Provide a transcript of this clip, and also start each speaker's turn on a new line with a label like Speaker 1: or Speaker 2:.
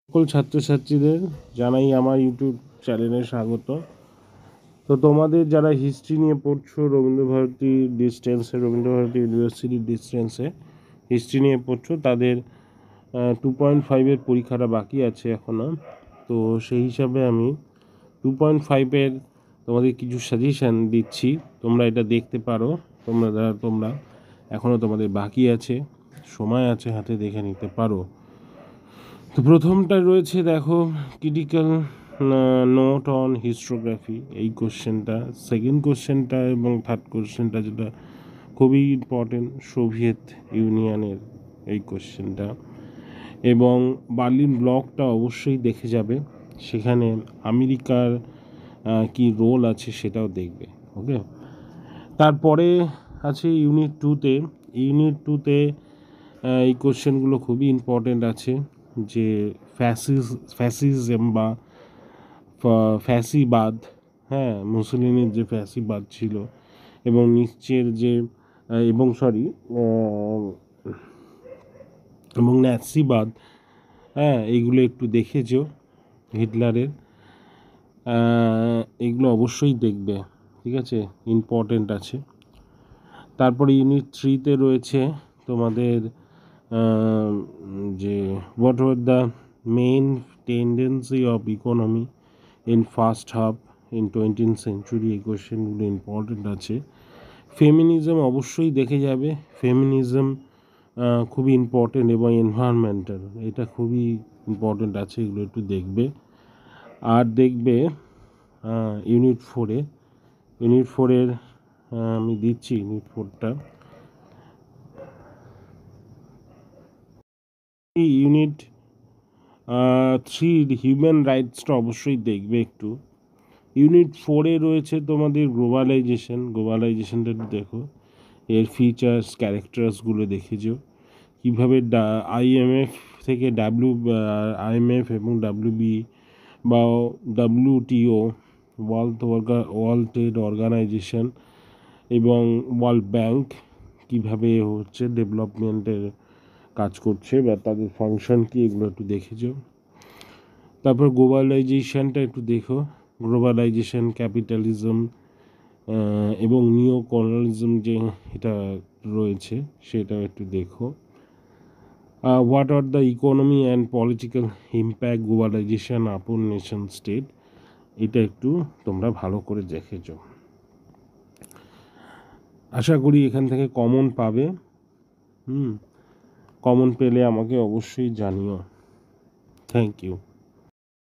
Speaker 1: সকল ছাত্রছাত্রীদের জানাই আমার ইউটিউব চ্যানেলে স্বাগত। তো তোমাদের যারা হিস্ট্রি নিয়ে পড়ছো রবীন্দ্রভারতী ইউনিভার্সিটির ডিস্টেন্সে হিস্ট্রি নিয়ে পড়ছো, তাদের 2.5-এর পরীক্ষাটা বাকি আছে এখনও। তো সেই হিসাবে আমি 2.5-এর তোমাদের কিছু সাজেশান দিচ্ছি, তোমরা এটা দেখতে পারো। তোমরা এখনও তোমাদের বাকি আছে, সময় আছে হাতে, দেখে নিতে পারো। তো প্রথমটা রয়েছে, দেখো, ক্রিটিক্যাল নোট অন হিস্টোগ্রাফি, এই কোশ্চেনটা। সেকেন্ড কোশ্চেনটা এবং থার্ড কোশ্চেনটা যেটা খুবই ইম্পর্টেন্ট, সোভিয়েত ইউনিয়নের এই কোশ্চেনটা। এবং বার্লিন ব্লকটা অবশ্যই দেখে যাবে, সেখানে আমেরিকার কি রোল আছে সেটাও দেখবে। ওকে, তারপরে আছে ইউনিট টুতে এই কোশ্চেনগুলো খুবই ইম্পর্টেন্ট আছে, যে ফ্যাসিজম বা ফ্যাসিবাদ, হ্যাঁ, মুসলিনের যে ফ্যাসিবাদ ছিল এবং নিশ্চের যে এবং ন্যাসিবাদ, হ্যাঁ, এইগুলো একটু দেখেছো, হিটলারের, এগুলো অবশ্যই দেখবে, ঠিক আছে, ইম্পর্টেন্ট আছে। তারপরে ইউনিট 3-তে রয়েছে তোমাদের যে what were the main tendency of economy in first half in 20th century, এই কোয়েশ্চেনগুলো ইম্পর্টেন্ট আছে। ফেমিনিজম অবশ্যই দেখে যাবে, ফেমিনিজম খুবই ইম্পর্টেন্ট, এবং এনভায়রনমেন্টাল, এটা খুবই ইম্পর্টেন্ট আছে, এগুলো একটু দেখবে। আর দেখবে ইউনিট 4-এর আমি দিচ্ছি ইউনিট 4টা। ইউনিট 3 হিউম্যান রাইটসটা অবশ্যই দেখবে একটু। ইউনিট 4-এ রয়েছে তোমাদের গ্লোবালাইজেশনটা একটু দেখো, এর ফিচার্স ক্যারেক্টার্সগুলো দেখেছো, কীভাবে আইএমএফ এবং ডাব্লিউবি বা WTO, ওয়ার্ল্ড ট্রেড অর্গানাইজেশন এবং ওয়ার্ল্ড ব্যাংক কীভাবে হচ্ছে ডেভেলপমেন্টের কাজ করছে বা তাদের ফাংশন কী, এগুলো একটু দেখেছো। তারপর গ্লোবালাইজেশনটা একটু দেখো, গ্লোবালাইজেশন, ক্যাপিটালিজম এবং নিও কলোনিয়ালিজম যে এটা রয়েছে সেটাও একটু দেখো। What are the economy and political impact globalisation upon nation state, এটা একটু তোমরা ভালো করে দেখেছ। আশা করি এখান থেকে কমন পাবে। কমন পেলে আমাকে অবশ্যই জানিও। Thank you.